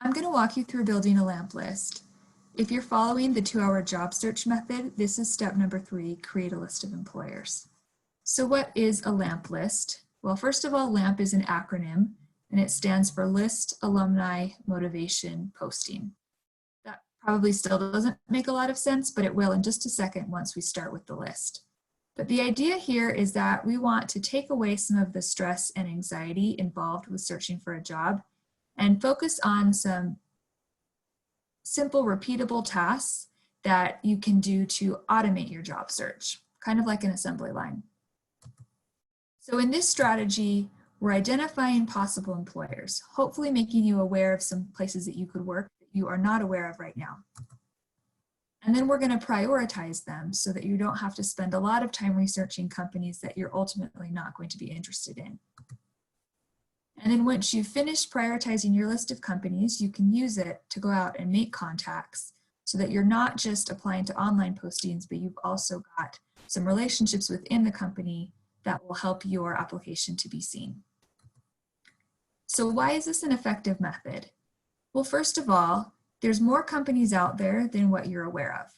I'm going to walk you through building a LAMP list. If you're following the 2-hour job search method, this is step number 3, create a list of employers. So what is a LAMP list? Well, first of all, LAMP is an acronym, and it stands for List, Alumni, Motivation, Posting. That probably still doesn't make a lot of sense, but it will in just a second once we start with the list. But the idea here is that we want to take away some of the stress and anxiety involved with searching for a job and focus on some simple, repeatable tasks that you can do to automate your job search, kind of like an assembly line. So in this strategy, we're identifying possible employers, hopefully making you aware of some places that you could work that you are not aware of right now. And then we're going to prioritize them so that you don't have to spend a lot of time researching companies that you're ultimately not going to be interested in. And then once you've finished prioritizing your list of companies, you can use it to go out and make contacts so that you're not just applying to online postings, but you've also got some relationships within the company that will help your application to be seen. So why is this an effective method? Well, first of all, there's more companies out there than what you're aware of.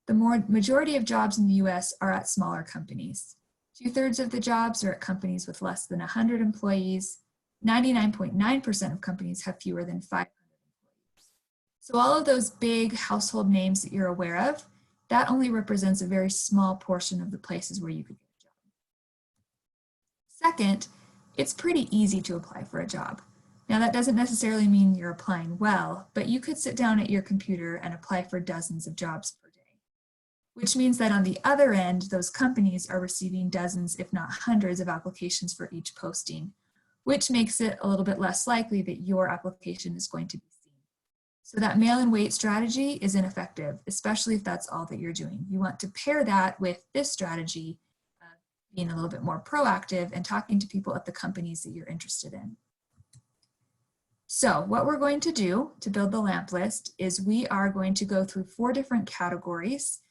The majority of jobs in the US are at smaller companies. 2/3 of the jobs are at companies with less than 100 employees. 99.9% of companies have fewer than 500 employees. So all of those big household names that you're aware of, that only represents a very small portion of the places where you could get a job. Second, it's pretty easy to apply for a job. Now that doesn't necessarily mean you're applying well, but you could sit down at your computer and apply for dozens of jobs per day, which means that on the other end, those companies are receiving dozens, if not hundreds of applications for each posting, which makes it a little bit less likely that your application is going to be seen. So that mail and wait strategy is ineffective, especially if that's all that you're doing. You want to pair that with this strategy, being a little bit more proactive and talking to people at the companies that you're interested in. So what we're going to do to build the LAMP list is we are going to go through 4 different categories,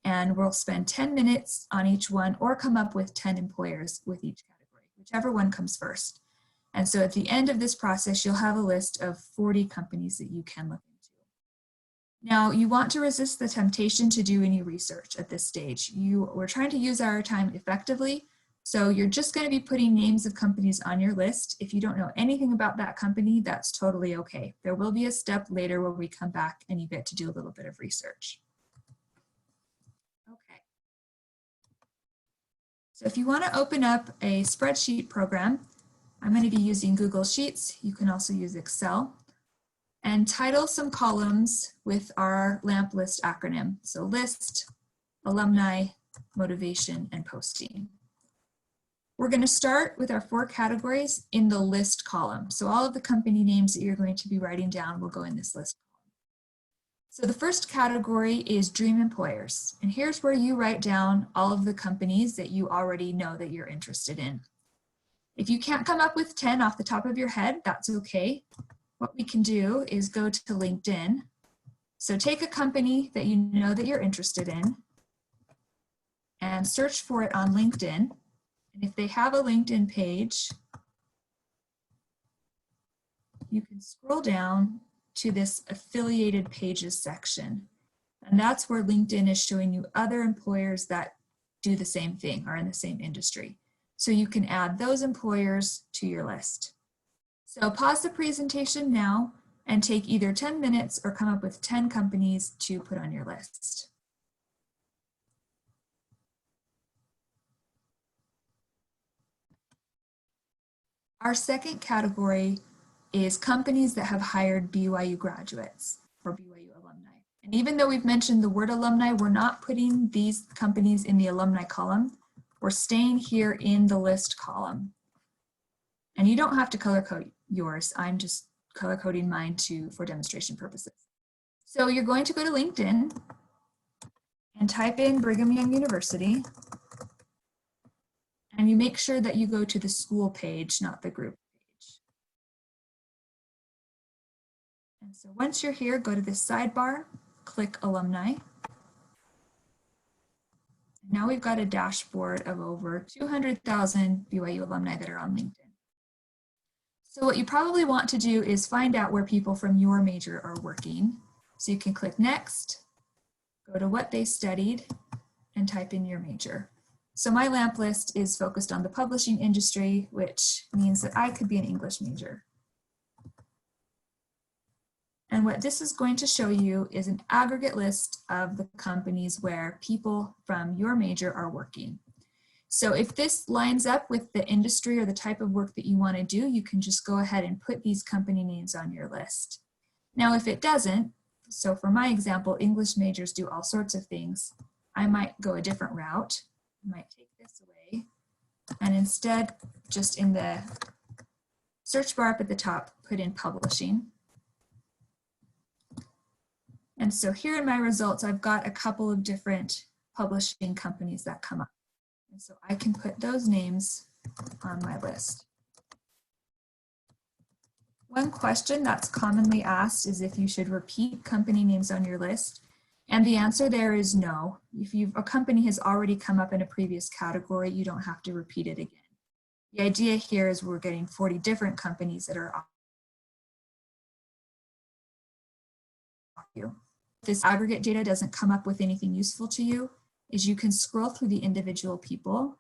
and we'll spend 10 minutes on each one or come up with 10 employers with each category, whichever one comes first. And so at the end of this process, you'll have a list of 40 companies that you can look into. Now, you want to resist the temptation to do any research at this stage. We're trying to use our time effectively, so you're just going to be putting names of companies on your list. If you don't know anything about that company, that's totally okay. There will be a step later where we come back and you get to do a little bit of research. Okay. So if you want to open up a spreadsheet program, I'm going to be using Google Sheets. You can also use Excel. And title some columns with our LAMP list acronym. So list, alumni, motivation, and posting. We're going to start with our 4 categories in the list column. So all of the company names that you're going to be writing down will go in this list column. So the first category is dream employers. And here's where you write down all of the companies that you already know that you're interested in. If you can't come up with 10 off the top of your head, that's okay. What we can do is go to LinkedIn. So take a company that you know that you're interested in and search for it on LinkedIn. And if they have a LinkedIn page, you can scroll down to this affiliated pages section. And that's where LinkedIn is showing you other employers that do the same thing, are in the same industry. So you can add those employers to your list. So pause the presentation now and take either 10 minutes or come up with 10 companies to put on your list. Our second category is companies that have hired BYU graduates or BYU alumni. And even though we've mentioned the word alumni, we're not putting these companies in the alumni column. We're staying here in the list column. And you don't have to color code yours. I'm just color coding mine for demonstration purposes. So you're going to go to LinkedIn and type in Brigham Young University. And you make sure that you go to the school page, not the group page. And so once you're here, go to this sidebar, click Alumni. Now we've got a dashboard of over 200,000 BYU alumni that are on LinkedIn. So what you probably want to do is find out where people from your major are working. So you can click next, go to what they studied, and type in your major. So my lamp list is focused on the publishing industry, which means that I could be an English major. And what this is going to show you is an aggregate list of the companies where people from your major are working. So if this lines up with the industry or the type of work that you want to do, you can just go ahead and put these company names on your list. Now, if it doesn't, so for my example, English majors do all sorts of things, I might go a different route. I might take this away and instead, just in the search bar up at the top, put in publishing. And so here in my results, I've got a couple of different publishing companies that come up. And so I can put those names on my list. One question that's commonly asked is if you should repeat company names on your list. And the answer there is no. If a company has already come up in a previous category, you don't have to repeat it again. The idea here is we're getting 40 different companies that are you. If this aggregate data doesn't come up with anything useful to you, is you can scroll through the individual people.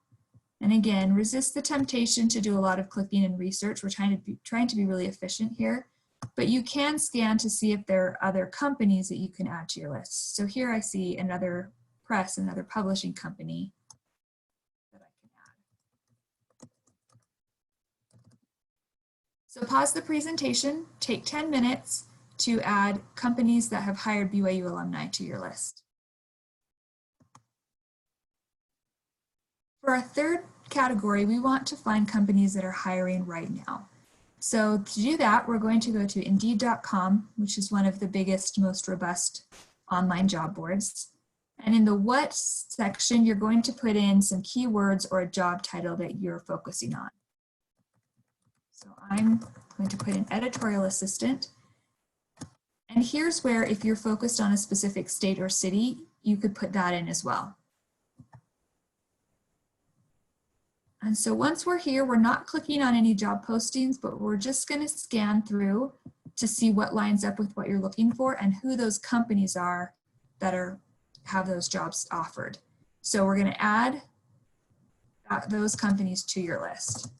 And again, resist the temptation to do a lot of clicking and research. We're trying to be really efficient here, but you can scan to see if there are other companies that you can add to your list. So here I see another press, another publishing company that I can add. So pause the presentation, take 10 minutes to add companies that have hired BYU alumni to your list. For our third category, we want to find companies that are hiring right now. So to do that, we're going to go to Indeed.com, which is one of the biggest, most robust online job boards. And in the what section, you're going to put in some keywords or a job title that you're focusing on. So I'm going to put in editorial assistant. And here's where, if you're focused on a specific state or city, you could put that in as well. And so once we're here, we're not clicking on any job postings, but we're just going to scan through to see what lines up with what you're looking for and who those companies are that have those jobs offered. So we're going to add those companies to your list.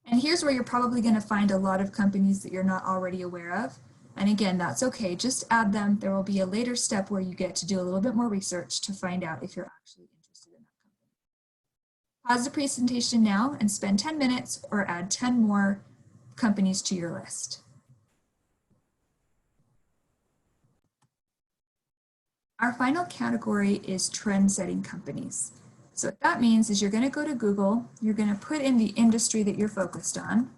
And here's where you're probably going to find a lot of companies that you're not already aware of. And again, that's okay, just add them. There will be a later step where you get to do a little bit more research to find out if you're actually interested in that company. Pause the presentation now and spend 10 minutes or add 10 more companies to your list. Our final category is trend-setting companies. So what that means is you're going to go to Google, you're going to put in the industry that you're focused on,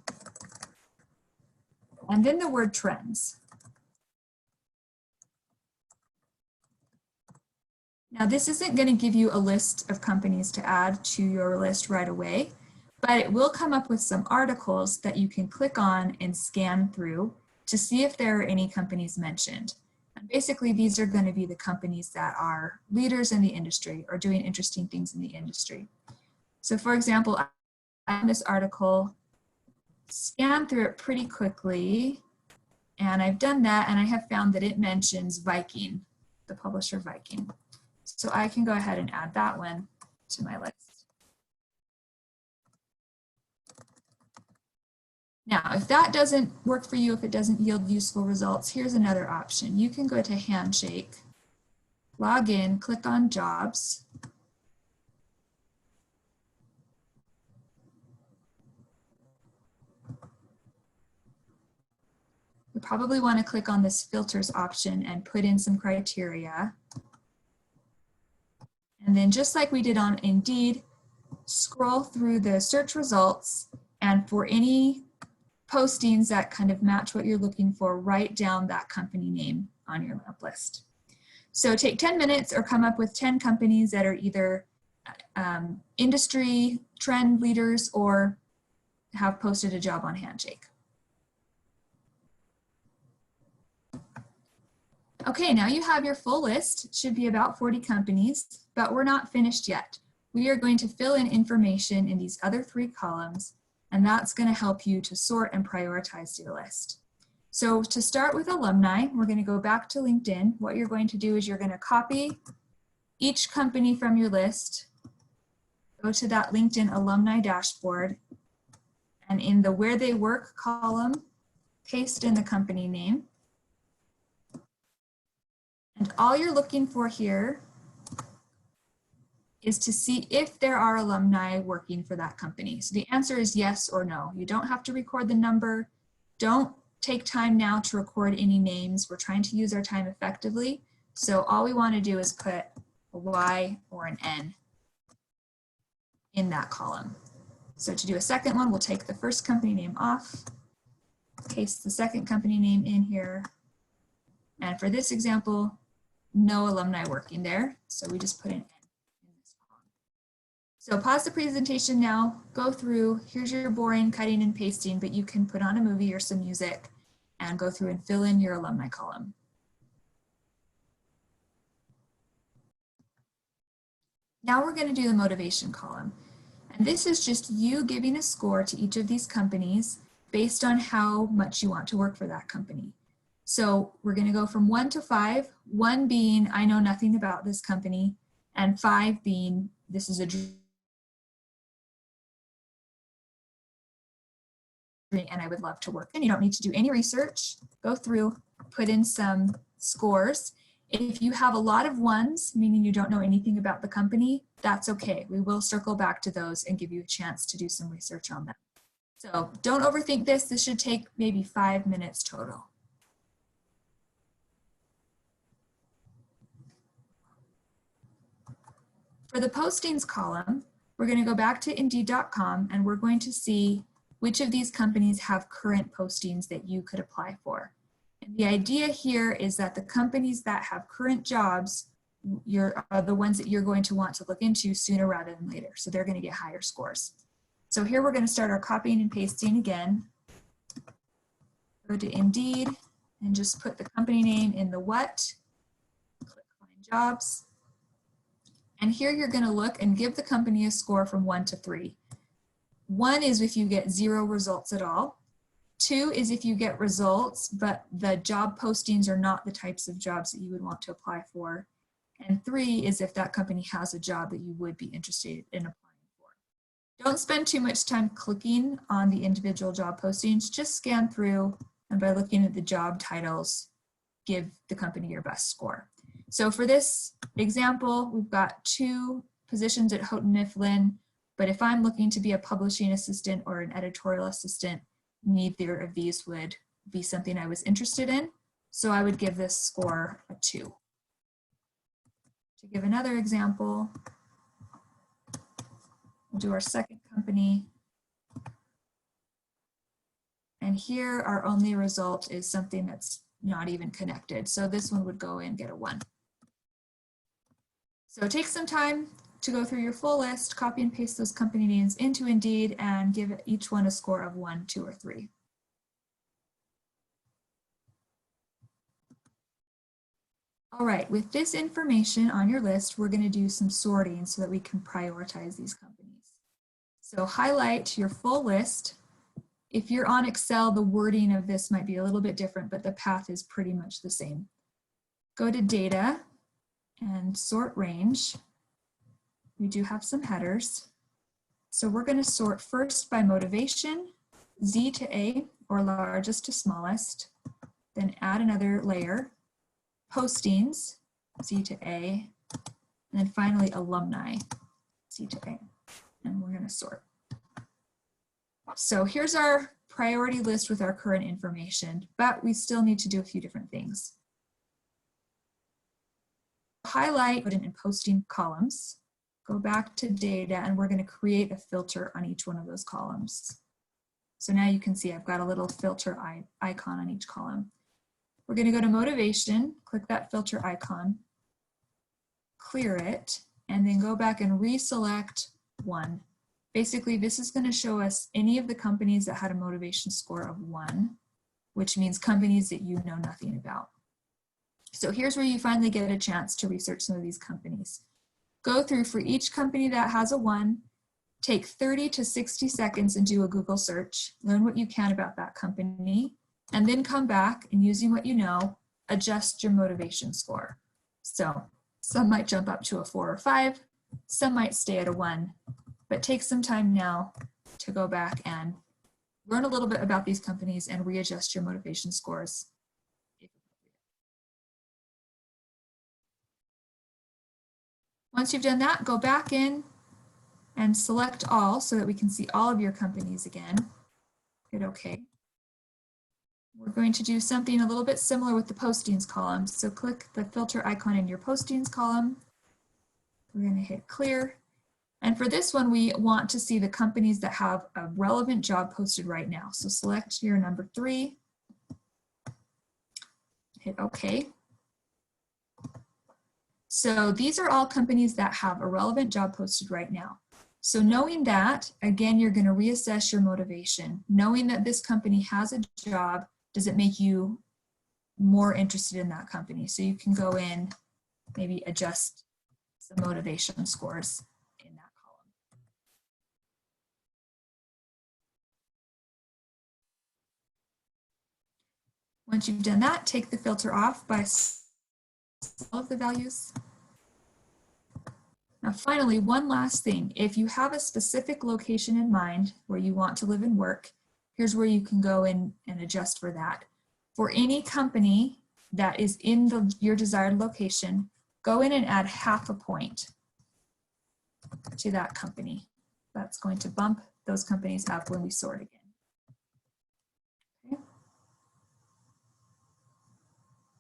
and then the word trends. Now this isn't going to give you a list of companies to add to your list right away, but it will come up with some articles that you can click on and scan through to see if there are any companies mentioned. And basically these are going to be the companies that are leaders in the industry or doing interesting things in the industry. So for example, I found this article, scanned through it pretty quickly, and I've done that and I have found that it mentions Viking, the publisher Viking. So I can go ahead and add that one to my list. Now, if that doesn't work for you, if it doesn't yield useful results, here's another option. You can go to Handshake, log in, click on Jobs. You probably want to click on this filters option and put in some criteria. And then just like we did on Indeed, scroll through the search results, and for any postings that kind of match what you're looking for, write down that company name on your lamp list. So take 10 minutes or come up with 10 companies that are either industry trend leaders or have posted a job on Handshake. Okay, now you have your full list. It should be about 40 companies, but we're not finished yet. we are going to fill in information in these other 3 columns, and that's going to help you to sort and prioritize your list. So to start with alumni, we're going to go back to LinkedIn. What you're going to do is you're going to copy each company from your list, go to that LinkedIn alumni dashboard, and in the where they work column, paste in the company name. And all you're looking for here is to see if there are alumni working for that company. So the answer is yes or no. You don't have to record the number. Don't take time now to record any names. We're trying to use our time effectively. So all we want to do is put a Y or an N in that column. So to do a second one, we'll take the first company name off, paste the second company name in here. And for this example, no alumni working there. So we just put an N in this column. So pause the presentation now, go through, here's your boring cutting and pasting, but you can put on a movie or some music and go through and fill in your alumni column. Now we're going to do the motivation column. And this is just you giving a score to each of these companies based on how much you want to work for that company. So we're going to go from 1 to 5, 1 being I know nothing about this company, and 5 being this is a dream and I would love to work. And you don't need to do any research. Go through, put in some scores. If you have a lot of 1s, meaning you don't know anything about the company, that's okay. We will circle back to those and give you a chance to do some research on them. So don't overthink this. This should take maybe 5 minutes total. For the postings column, we're going to go back to Indeed.com and we're going to see which of these companies have current postings that you could apply for. And the idea here is that the companies that have current jobs are the ones that you're going to want to look into sooner rather than later. So they're going to get higher scores. So here we're going to start our copying and pasting again. Go to Indeed and just put the company name in the what. Click Find Jobs. And here you're going to look and give the company a score from 1 to 3. 1 is if you get 0 results at all. 2 is if you get results, but the job postings are not the types of jobs that you would want to apply for. And 3 is if that company has a job that you would be interested in applying for. Don't spend too much time clicking on the individual job postings. Just scan through, and by looking at the job titles, give the company your best score. So for this example, we've got 2 positions at Houghton Mifflin, but if I'm looking to be a publishing assistant or an editorial assistant, neither of these would be something I was interested in. So I would give this score a 2. To give another example, we'll do our second company. And here our only result is something that's not even connected. So this one would go and get a 1. So take some time to go through your full list, copy and paste those company names into Indeed, and give each one a score of 1, 2, or 3. All right, with this information on your list, we're going to do some sorting so that we can prioritize these companies. So highlight your full list. If you're on Excel, the wording of this might be a little bit different, but the path is pretty much the same. Go to Data and Sort Range. We do have some headers. So we're going to sort first by motivation, Z to A, or largest to smallest, then add another layer, postings, Z to A, and then finally alumni, Z to A, and we're going to sort. So here's our priority list with our current information, but we still need to do a few different things. Highlight and posting columns. Go back to data, and we're going to create a filter on each one of those columns. So now you can see I've got a little filter icon on each column. We're going to go to motivation, click that filter icon, clear it, and then go back and reselect 1. Basically, this is going to show us any of the companies that had a motivation score of 1, which means companies that you know nothing about. So here's where you finally get a chance to research some of these companies. go through for each company that has a 1, take 30 to 60 seconds and do a Google search, learn what you can about that company, and then come back and using what you know, adjust your motivation score. So some might jump up to a 4 or 5, some might stay at a 1, but take some time now to go back and learn a little bit about these companies and readjust your motivation scores. Once you've done that, go back in and select all so that we can see all of your companies again. Hit OK. We're going to do something a little bit similar with the postings column. So click the filter icon in your postings column. We're going to hit clear. And for this one, we want to see the companies that have a relevant job posted right now. So select your number 3, hit OK. So these are all companies that have a relevant job posted right now. So knowing that, again, you're going to reassess your motivation. Knowing that this company has a job, does it make you more interested in that company? So you can go in, maybe adjust some motivation scores in that column. Once you've done that, take the filter off by all of the values. Now finally, one last thing. If you have a specific location in mind where you want to live and work, here's where you can go in and adjust for that. For any company that is in your desired location, go in and add half a point to that company. That's going to bump those companies up when we sort again.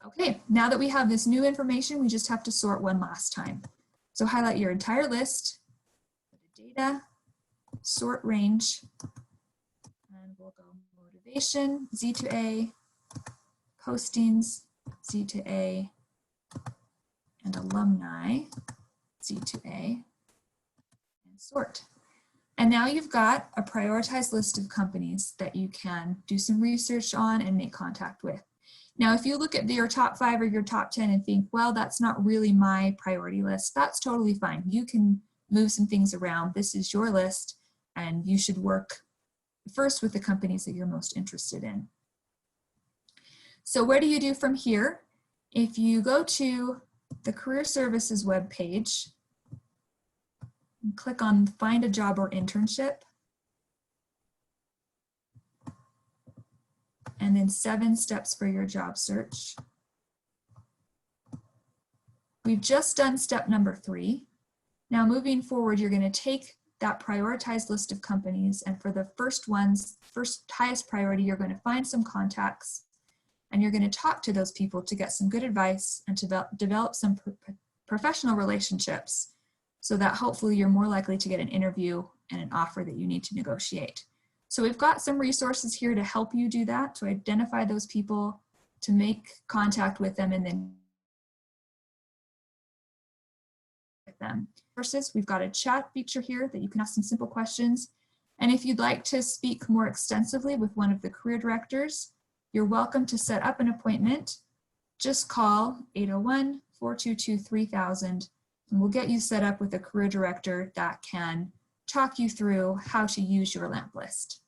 Okay, now that we have this new information, we just have to sort one last time. So highlight your entire list, data, sort range, and we'll go motivation, Z to A, postings, Z to A, and alumni, Z to A, and sort. And now you've got a prioritized list of companies that you can do some research on and make contact with. Now, if you look at your top 5 or your top 10 and think, well, that's not really my priority list, that's totally fine. You can move some things around. This is your list, and you should work first with the companies that you're most interested in. So what do you do from here? If you go to the Career Services webpage, and click on Find a Job or Internship, and then 7 steps for your job search. We've just done step number 3. Now moving forward, you're going to take that prioritized list of companies, and for the first ones, highest priority, you're going to find some contacts, and you're going to talk to those people to get some good advice and to develop some professional relationships so that hopefully you're more likely to get an interview and an offer that you need to negotiate. So we've got some resources here to help you do that, to identify those people, to make contact with them, and then with them. Versus, we've got a chat feature here that you can ask some simple questions. And if you'd like to speak more extensively with one of the career directors, you're welcome to set up an appointment. Just call 801-422-3000, and we'll get you set up with a career director that can talk you through how to use your LAMP list.